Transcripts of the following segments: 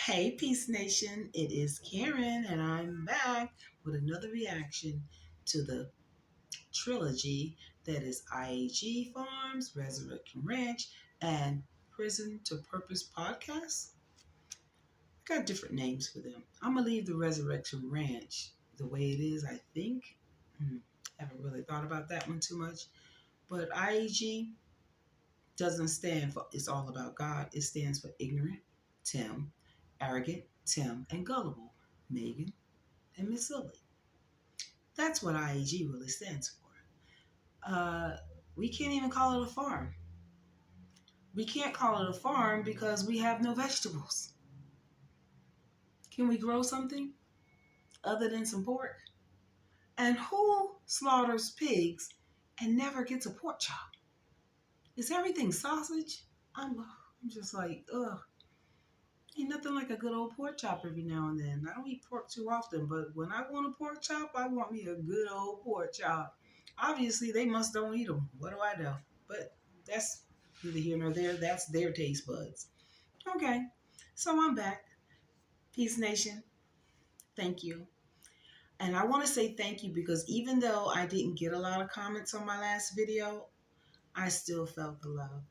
Hey, Peace Nation, it is Karen, and I'm back with another reaction to the trilogy that is IAG Farms, Resurrection Ranch, and Prison to Purpose podcast. I got different names for them. I'm going to leave the Resurrection Ranch the way it is, I think. Haven't really thought about that one too much. But IAG doesn't stand for It's All About God. It stands for Ignorant, Tim, Arrogant, Tim, and Gullible, Megan, and Miss Lily. That's what IAG really stands for. We can't even call it a farm. We can't call it a farm because we have no vegetables. Can we grow something other than some pork? And who slaughters pigs and never gets a pork chop? Is everything sausage? I'm just like, ugh. Ain't nothing like a good old pork chop every now and then. I don't eat pork too often, but when I want a pork chop, I want me a good old pork chop. Obviously, they must don't eat them. What do I know? But that's neither here nor there. That's their taste buds. Okay, so I'm back. Peace Nation, thank you. And I want to say thank you because even though I didn't get a lot of comments on my last video, I still felt the love.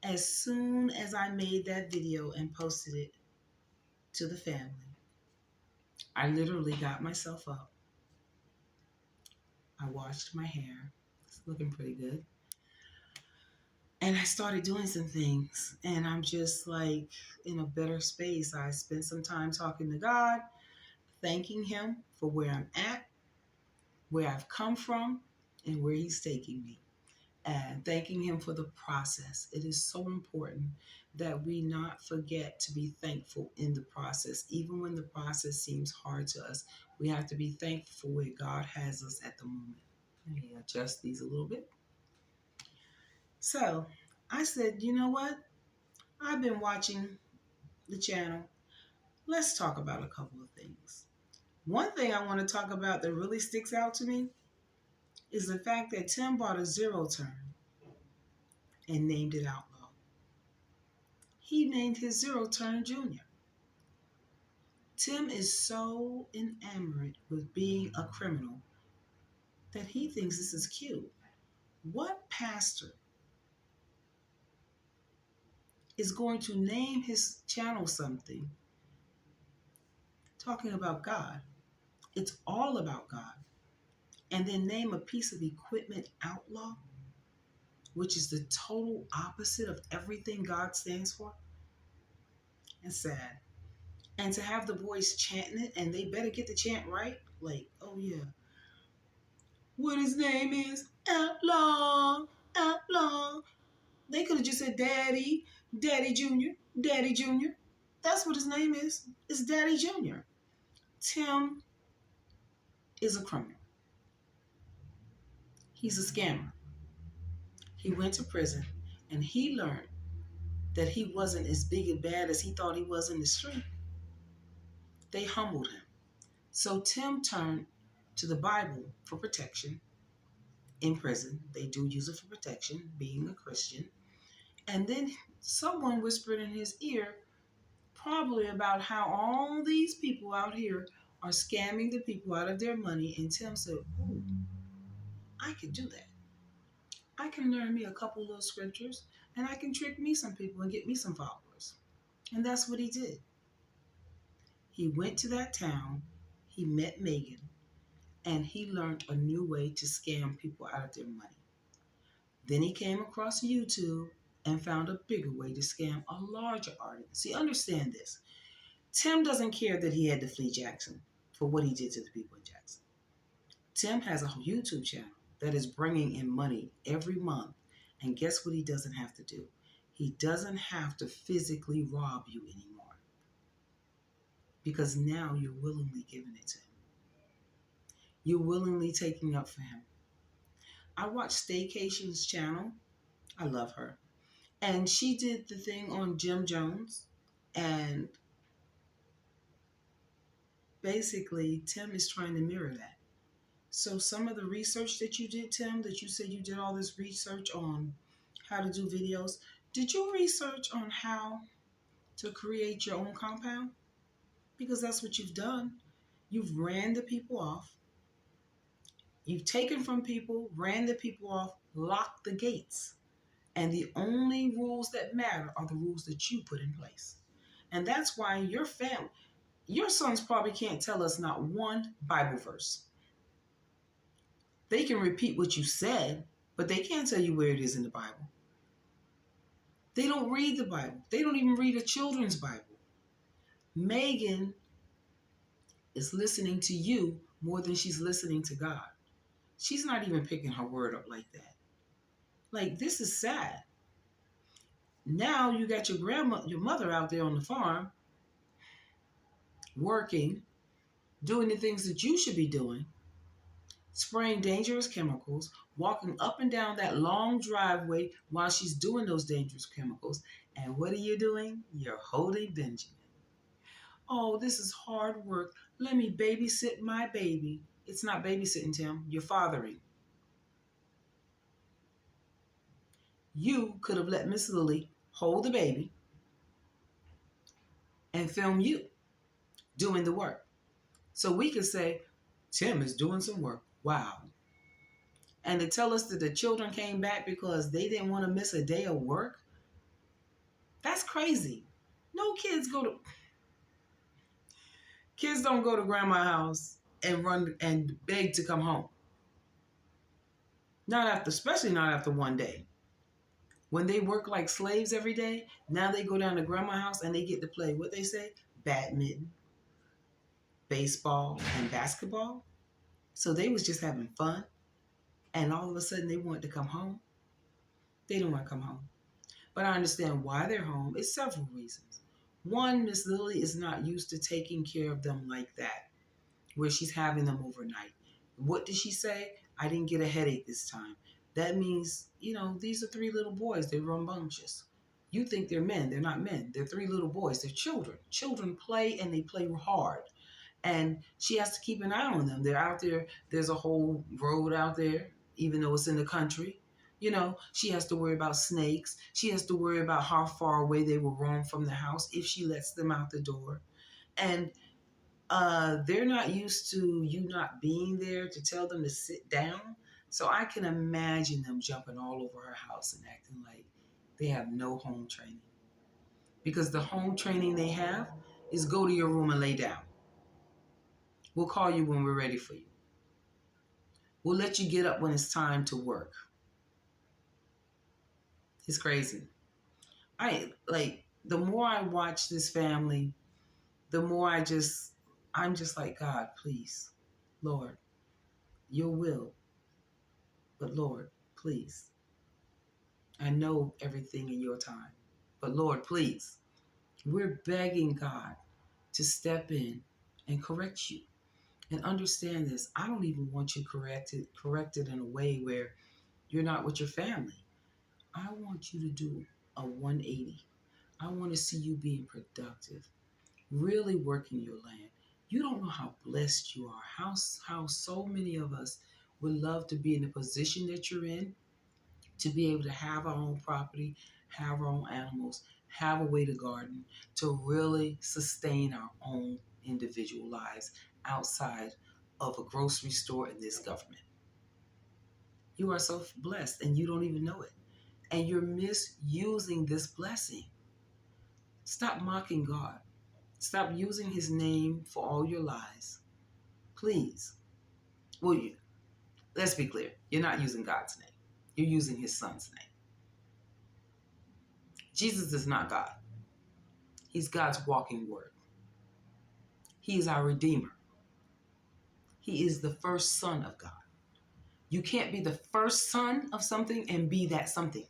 As soon as I made that video and posted it to the family, I literally got myself up. I washed my hair. It's looking pretty good. And I started doing some things. And I'm just like in a better space. I spent some time talking to God, thanking Him for where I'm at, where I've come from, and where He's taking me. And thanking Him for the process. It is so important that we not forget to be thankful in the process. Even when the process seems hard to us, we have to be thankful for where God has us at the moment. Let me adjust these a little bit. So I said, you know what? I've been watching the channel. Let's talk about a couple of things. One thing I want to talk about that really sticks out to me is the fact that Tim bought a zero turn and named it Outlaw. He named his zero turn Junior. Tim is so enamored with being a criminal that he thinks this is cute. What pastor is going to name his channel something talking about God? It's all about God. And then name a piece of equipment Outlaw, which is the total opposite of everything God stands for. It's sad. And to have the boys chanting it, and they better get the chant right. Like, oh yeah. What his name is? Outlaw. Outlaw. They could have just said Daddy, Daddy Jr., Daddy Jr. That's what his name is. It's Daddy Jr. Tim is a criminal. He's a scammer. He went to prison and he learned that he wasn't as big and bad as he thought he was in the street. They humbled him. So Tim turned to the Bible for protection in prison. They do use it for protection, being a Christian. And then someone whispered in his ear, probably about how all these people out here are scamming the people out of their money. And Tim said, ooh, I could do that. I can learn me a couple little scriptures and I can trick me some people and get me some followers. And that's what he did. He went to that town, he met Megan, and he learned a new way to scam people out of their money. Then he came across YouTube and found a bigger way to scam a larger audience. See, understand this. Tim doesn't care that he had to flee Jackson for what he did to the people in Jackson. Tim has a YouTube channel that is bringing in money every month. And guess what he doesn't have to do? He doesn't have to physically rob you anymore. Because now you're willingly giving it to him. You're willingly taking up for him. I watched Staycation's channel. I love her. And she did the thing on Jim Jones. And basically, Tim is trying to mirror that. So some of the research that you did, Tim, that you said you did all this research on how to do videos, did you research on how to create your own compound? Because that's what you've done. You've ran the people off. You've taken from people, ran the people off, locked the gates. And the only rules that matter are the rules that you put in place. And that's why your sons probably can't tell us not one Bible verse. They can repeat what you said, but they can't tell you where it is in the Bible. They don't read the Bible. They don't even read a children's Bible. Megan is listening to you more than she's listening to God. She's not even picking her word up like that. Like, this is sad. Now you got your mother out there on the farm working, doing the things that you should be doing, spraying dangerous chemicals, walking up and down that long driveway while she's doing those dangerous chemicals. And what are you doing? You're holding Benjamin. Oh, this is hard work. Let me babysit my baby. It's not babysitting, Tim. You're fathering. You could have let Miss Lily hold the baby and film you doing the work. So we could say, Tim is doing some work. Wow. And to tell us that the children came back because they didn't want to miss a day of work, that's crazy. No kids don't go to grandma's house and run and beg to come home. Especially not after one day. When they work like slaves every day, now they go down to grandma's house and they get to play, what they say, badminton, baseball, and basketball. So they was just having fun. And all of a sudden they wanted to come home. They don't want to come home. But I understand why they're home. It's several reasons. One, Miss Lily is not used to taking care of them like that, where she's having them overnight. What did she say? I didn't get a headache this time. That means, these are 3 little boys. They're rambunctious. You think they're men. They're not men. They're 3 little boys. They're children. Children play and they play hard. And she has to keep an eye on them. They're out there. There's a whole road out there, even though it's in the country. She has to worry about snakes. She has to worry about how far away they will roam from the house if she lets them out the door. And they're not used to you not being there to tell them to sit down. So I can imagine them jumping all over her house and acting like they have no home training. Because the home training they have is go to your room and lay down. We'll call you when we're ready for you. We'll let you get up when it's time to work. It's crazy. The more I watch this family, the more I'm just like, God, please, Lord, your will. But Lord, please. I know everything in your time. But Lord, please. We're begging God to step in and correct you. And understand this. I don't even want you corrected in a way where you're not with your family. I want you to do a 180. I want to see you being productive, really working your land. You don't know how blessed you are, how so many of us would love to be in the position that you're in, to be able to have our own property, have our own animals, have a way to garden, to really sustain our own individual lives outside of a grocery store and this government. You are so blessed and you don't even know it. And you're misusing this blessing. Stop mocking God. Stop using his name for all your lies. Please. Well, let's be clear. You're not using God's name. You're using his son's name. Jesus is not God. He's God's walking word. He is our Redeemer. He is the first son of God. You can't be the first son of something and be that something.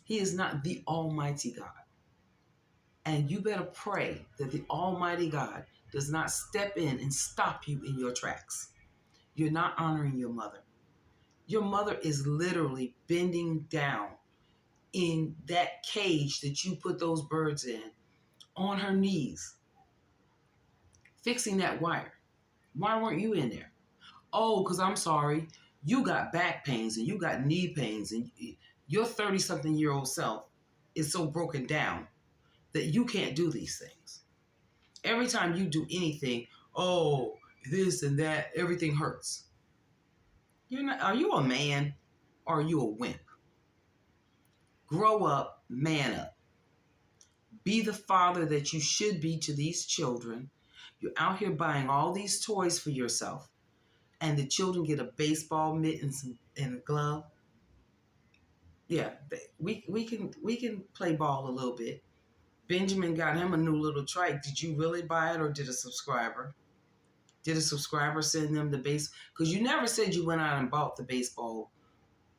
He is not the Almighty God. And you better pray that the Almighty God does not step in and stop you in your tracks. You're not honoring your mother. Your mother is literally bending down in that cage that you put those birds in, on her knees, fixing that wire. Why weren't you in there? Oh, because I'm sorry, you got back pains and you got knee pains and your 30-something-year-old self is so broken down that you can't do these things. Every time you do anything, oh, this and that, everything hurts. You're not, are you a man or are you a wimp? Grow up, man up. Be the father that you should be to these children. You're out here buying all these toys for yourself, and the children get a baseball mitt and a glove. Yeah, we can play ball a little bit. Benjamin got him a new little trike. Did you really buy it or did a subscriber? Did a subscriber send them the base? Because you never said you went out and bought the baseball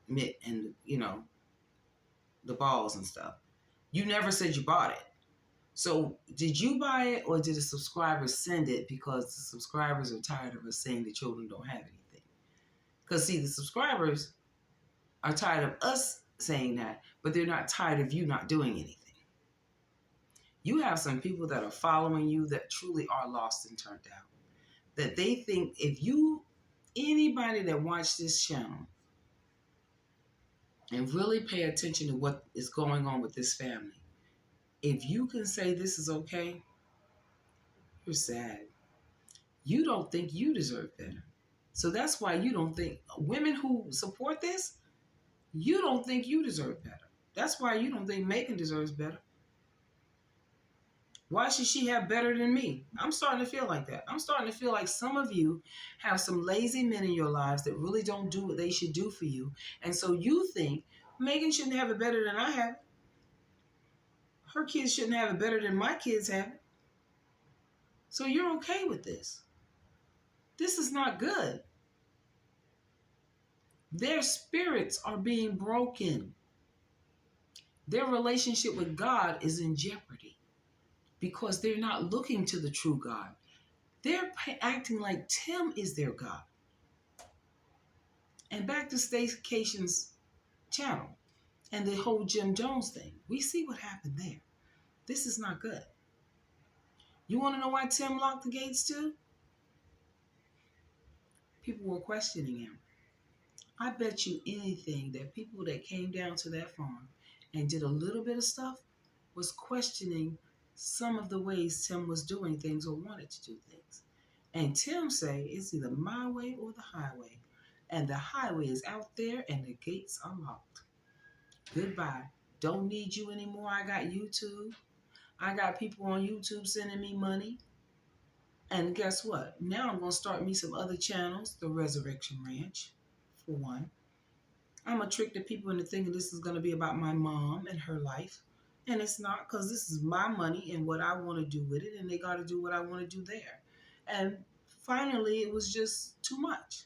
mitt and, the balls and stuff. You never said you bought it. So did you buy it or did a subscriber send it because the subscribers are tired of us saying the children don't have anything? Because, see, the subscribers are tired of us saying that, but they're not tired of you not doing anything. You have some people that are following you that truly are lost and turned out. That they think anybody that watch this channel and really pay attention to what is going on with this family, if you can say this is okay, you're sad. You don't think you deserve better. So that's why you don't think, women who support this, you don't think you deserve better. That's why you don't think Megan deserves better. Why should she have better than me? I'm starting to feel like that. I'm starting to feel like some of you have some lazy men in your lives that really don't do what they should do for you. And so you think Megan shouldn't have it better than I have it. Her kids shouldn't have it better than my kids have it. So you're okay with this. This is not good. Their spirits are being broken. Their relationship with God is in jeopardy because they're not looking to the true God. They're acting like Tim is their God. And back to Staycation's channel and the whole Jim Jones thing. We see what happened there. This is not good. You want to know why Tim locked the gates too? People were questioning him. I bet you anything that people that came down to that farm and did a little bit of stuff was questioning some of the ways Tim was doing things or wanted to do things. And Tim say, it's either my way or the highway. And the highway is out there and the gates are locked. Goodbye. Don't need you anymore. I got YouTube. I got people on YouTube sending me money. And guess what? Now I'm going to start me some other channels. The Resurrection Ranch, for one. I'm going to trick the people into thinking this is going to be about my mom and her life. And it's not, because this is my money and what I want to do with it. And they got to do what I want to do there. And finally, it was just too much.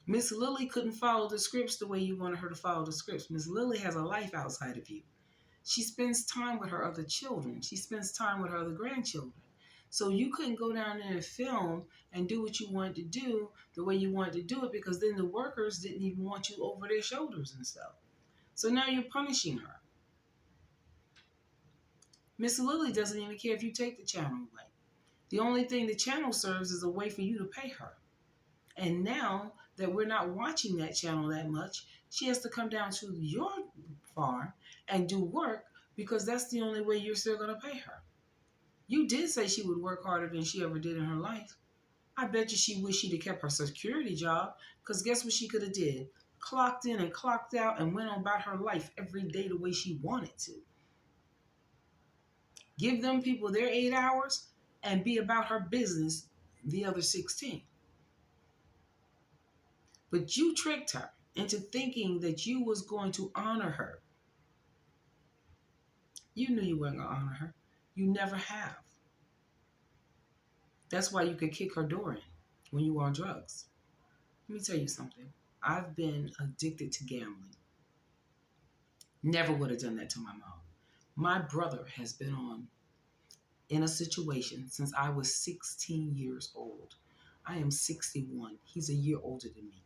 Miss Lily couldn't follow the scripts the way you wanted her to follow the scripts. Miss Lily has a life outside of you. She spends time with her other children. She spends time with her other grandchildren. So you couldn't go down there and film and do what you wanted to do the way you wanted to do it, because then the workers didn't even want you over their shoulders and stuff. So now you're punishing her. Miss Lily doesn't even care if you take the channel away. The only thing the channel serves is a way for you to pay her. And now that we're not watching that channel that much, she has to come down to your farm and do work because that's the only way you're still going to pay her. You did say she would work harder than she ever did in her life. I bet you she wished she'd have kept her security job, because guess what she could have did? Clocked in and clocked out and went on about her life every day the way she wanted to. Give them people their 8 hours and be about her business the other 16. But you tricked her into thinking that you was going to honor her. You knew you weren't going to honor her. You never have. That's why you could kick her door in when you were on drugs. Let me tell you something. I've been addicted to gambling. Never would have done that to my mom. My brother has been in a situation since I was 16 years old. I am 61. He's a year older than me.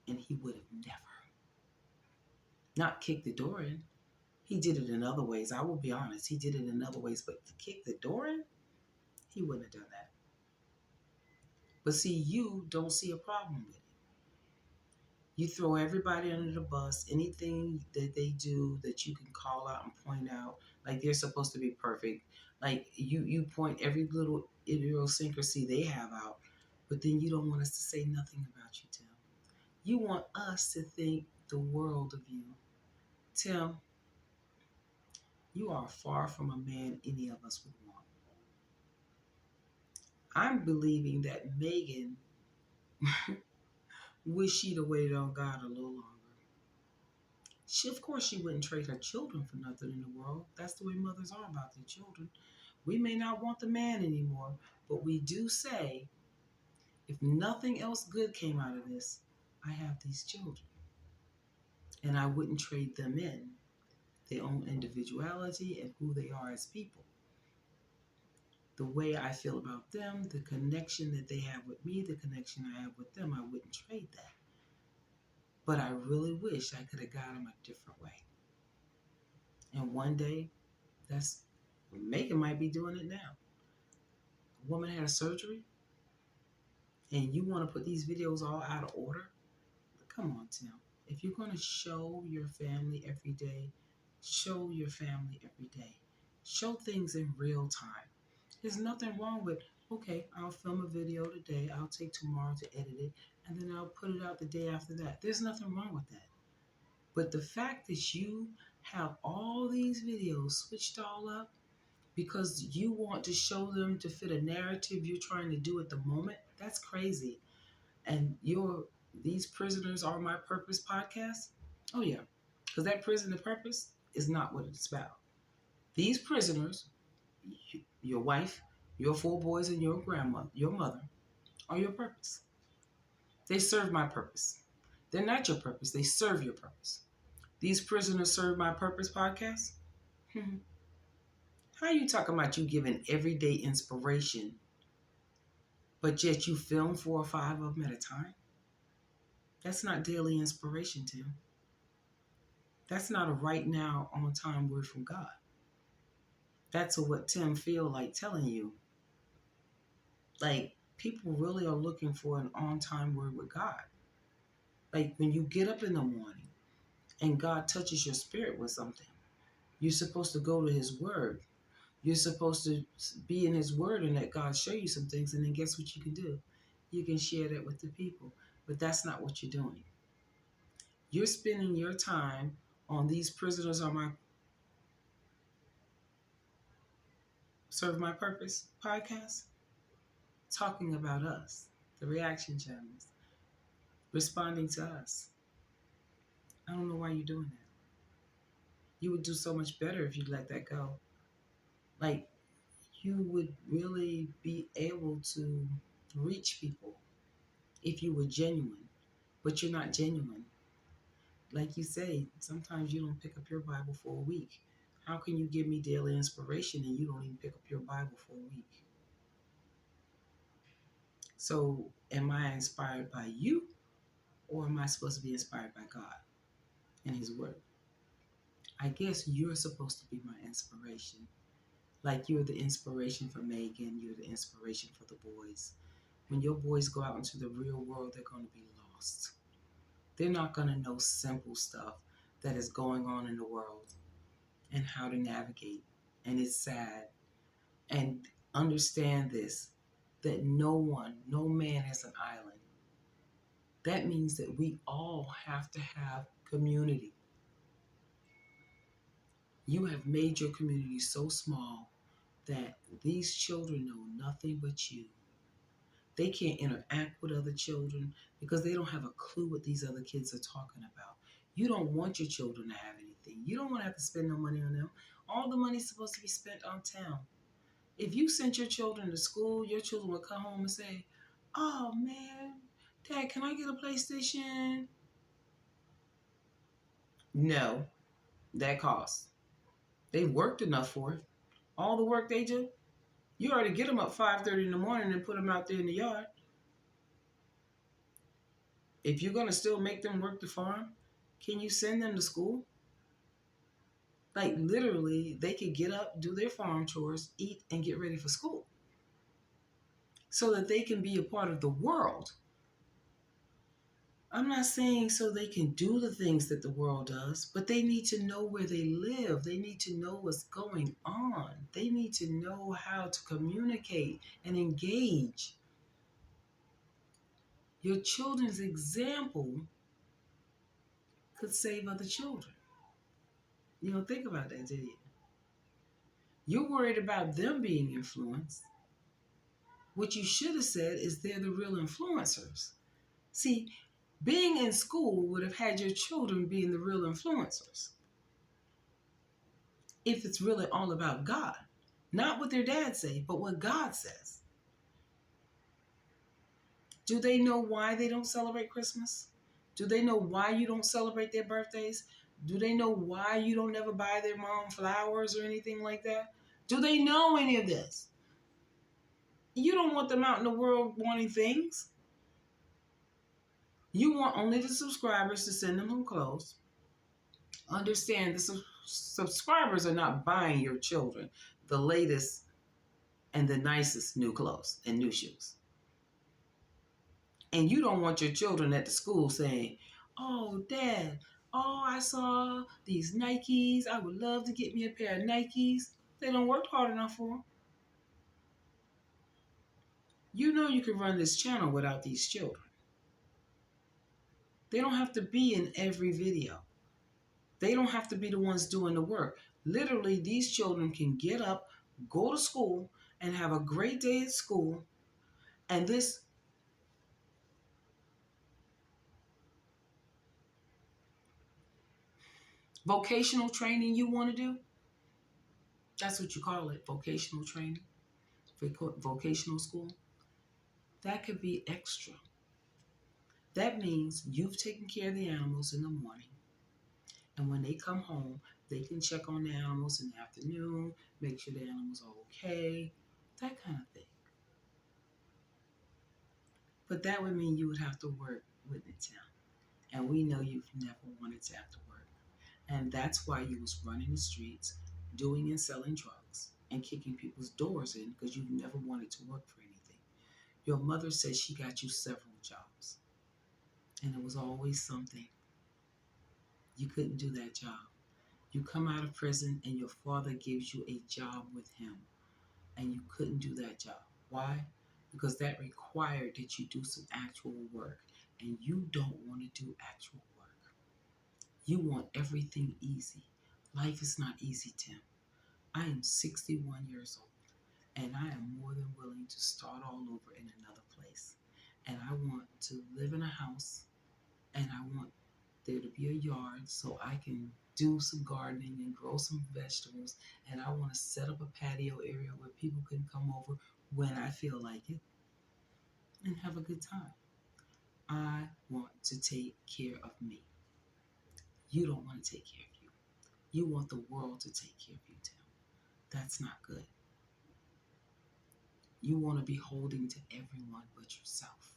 And he would have never not kicked the door in. He did it in other ways. I will be honest. He did it in other ways. But to kick the door in, he wouldn't have done that. But see, you don't see a problem with it. You throw everybody under the bus. Anything that they do that you can call out and point out, like they're supposed to be perfect. Like you point every little idiosyncrasy they have out, but then you don't want us to say nothing about you, Tim. You want us to think the world of you. Tim, you are far from a man any of us would want. I'm believing that Megan wish she'd have waited on God a little longer. Of course, she wouldn't trade her children for nothing in the world. That's the way mothers are about their children. We may not want the man anymore, but we do say, if nothing else good came out of this, I have these children. And I wouldn't trade them in their own individuality and who they are as people. The way I feel about them, the connection that they have with me, the connection I have with them, I wouldn't trade that. But I really wish I could have got them a different way. And one day, that's Megan might be doing it now. A woman had a surgery, and you want to put these videos all out of order? Come on, Tim. If you're going to show your family every day, show your family every day. Show things in real time. There's nothing wrong with, okay, I'll film a video today, I'll take tomorrow to edit it, and then I'll put it out the day after that. There's nothing wrong with that. But the fact that you have all these videos switched all up because you want to show them to fit a narrative you're trying to do at the moment, that's crazy. And these prisoners are my purpose podcast. Oh yeah, because that prison of purpose is not what it's about. These prisoners, your wife, your 4 boys, and your grandmother, your mother, are your purpose. They serve my purpose. They're not your purpose. They serve your purpose. These prisoners serve my purpose podcast. How are you talking about you giving everyday inspiration, but yet you film 4 or 5 of them at a time? That's not daily inspiration, Tim. That's not a right now, on time word from God. That's what Tim feel like telling you. Like, people really are looking for an on time word with God. Like, when you get up in the morning and God touches your spirit with something, you're supposed to go to his word. You're supposed to be in his word and let God show you some things. And then guess what you can do? You can share that with the people. But that's not what you're doing. You're spending your time on these prisoners on my Serve My Purpose podcast, talking about us, the reaction channels, responding to us. I don't know why you're doing that. You would do so much better if you let that go. Like, you would really be able to reach people if you were genuine, but you're not genuine. Like you say, sometimes you don't pick up your Bible for a week. How can you give me daily inspiration and you don't even pick up your Bible for a week? So, am I inspired by you, or am I supposed to be inspired by God and his word? I guess you're supposed to be my inspiration. Like, you're the inspiration for Megan, you're the inspiration for the boys. When your boys go out into the real world, they're going to be lost. They're not going to know simple stuff that is going on in the world and how to navigate. And it's sad. And understand this, that no man is an island. That means that we all have to have community. You have made your community so small that these children know nothing but you. They can't interact with other children because they don't have a clue what these other kids are talking about. You don't want your children to have anything. You don't want to have to spend no money on them. All the money's supposed to be spent on town. If you sent your children to school, your children would come home and say, "Oh man, Dad, can I get a PlayStation?" No, that costs. They've worked enough for it. All the work they do, you already get them up 5:30 in the morning and put them out there in the yard. If you're going to still make them work the farm, can you send them to school? Like, literally, they could get up, do their farm chores, eat, and get ready for school so that they can be a part of the world. I'm not saying so they can do the things that the world does, but they need to know where they live. They need to know what's going on. They need to know how to communicate and engage. Your children's example could save other children. You don't think about that, do you? You're worried about them being influenced. What you should have said is they're the real influencers. See, being in school would have had your children being the real influencers if it's really all about God. Not what their dad say, but what God says. Do they know why they don't celebrate Christmas? Do they know why you don't celebrate their birthdays? Do they know why you don't ever buy their mom flowers or anything like that? Do they know any of this? You don't want them out in the world wanting things. You want only the subscribers to send them some clothes. Understand the subscribers are not buying your children the latest and the nicest new clothes and new shoes. And you don't want your children at the school saying, "Oh, Dad, oh, I saw these Nikes. I would love to get me a pair of Nikes." They don't work hard enough for them. You know you can run this channel without these children. They don't have to be in every video. They don't have to be the ones doing the work. Literally, these children can get up, go to school, and have a great day at school. And this vocational training you want to do, that's what you call it, vocational training, vocational school. That could be extra. That means you've taken care of the animals in the morning. And when they come home, they can check on the animals in the afternoon, make sure the animals are okay, that kind of thing. But that would mean you would have to work with it, Tim. And we know you've never wanted to have to work. And that's why you was running the streets, doing and selling drugs, and kicking people's doors in because you never wanted to work for anything. Your mother said she got you several jobs. And it was always something. You couldn't do that job. You come out of prison and your father gives you a job with him. And you couldn't do that job. Why? Because that required that you do some actual work. And you don't want to do actual work. You want everything easy. Life is not easy, Tim. I am 61 years old, and I am more than willing to start all over in another place. And I want to live in a house, and I want there to be a yard so I can do some gardening and grow some vegetables. And I want to set up a patio area where people can come over when I feel like it and have a good time. I want to take care of me. You don't want to take care of you. You want the world to take care of you, Tim. That's not good. You want to be holding to everyone but yourself.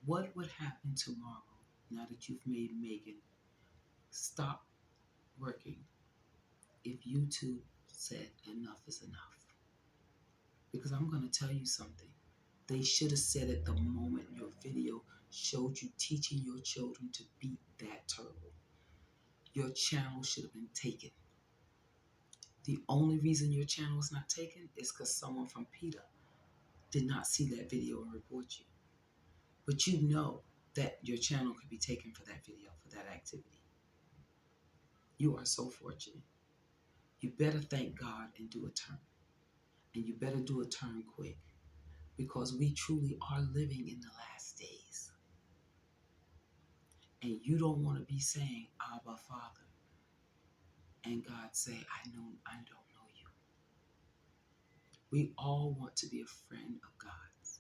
What would happen tomorrow now that you've made Megan stop working if YouTube said enough is enough? Because I'm going to tell you something. They should have said it the moment your video showed you teaching your children to beat that turtle. Your channel should have been taken. The only reason your channel is not taken is because someone from PETA did not see that video and report you. But you know that your channel could be taken for that video, for that activity. You are so fortunate. You better thank God and do a turn. And you better do a turn quick because we truly are living in the last days. And you don't want to be saying, Abba, Father, and God say, I don't know you. We all want to be a friend of God's.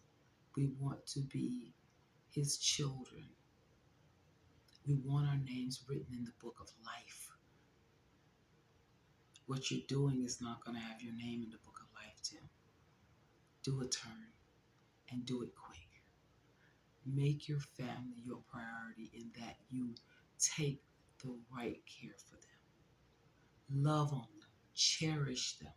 We want to be his children. We want our names written in the book of life. What you're doing is not going to have your name in the book of life, Tim. Do a turn and do it quick. Make your family your priority in that you take the right care for them. Love on them. Cherish them.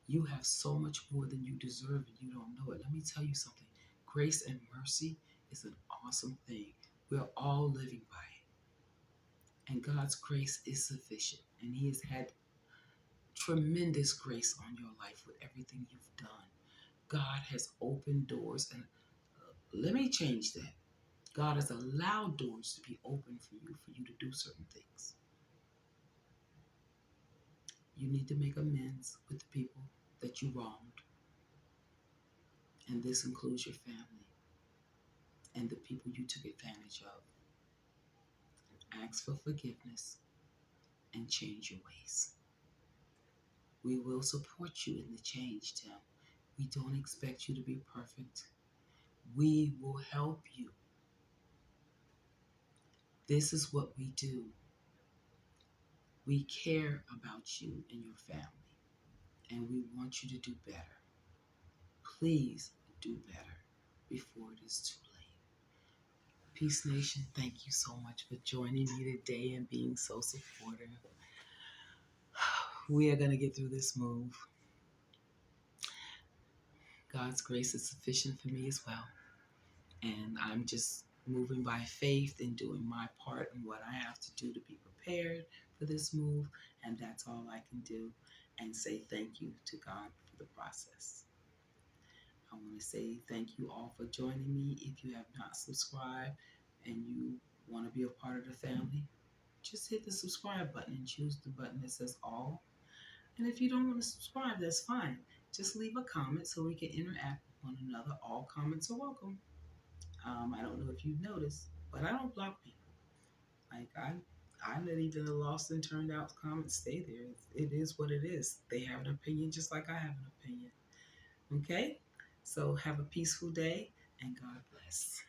You have so much more than you deserve and you don't know it. Let me tell you something. Grace and mercy is an awesome thing. We're all living by it. And God's grace is sufficient. And He has had tremendous grace on your life with everything you've done. God has opened doors. And let me change that. God has allowed doors to be open for you to do certain things. You need to make amends with the people that you wronged. And this includes your family and the people you took advantage of. Ask for forgiveness and change your ways. We will support you in the change, Tim. We don't expect you to be perfect. We will help you. This is what we do. We care about you and your family, and we want you to do better. Please do better before it is too late. Peace Nation, thank you so much for joining me today and being so supportive. We are going to get through this move. God's grace is sufficient for me as well. And I'm just moving by faith and doing my part and what I have to do to be prepared for this move. And that's all I can do. And say thank you to God for the process. I want to say thank you all for joining me. If you have not subscribed and you want to be a part of the family, just hit the subscribe button and choose the button that says all. And if you don't want to subscribe, that's fine. Just leave a comment so we can interact with one another. All comments are welcome. I don't know if you've noticed, but I don't block people. Like I let even the lost and turned out comments stay there. It is what it is. They have an opinion just like I have an opinion. Okay? So have a peaceful day and God bless.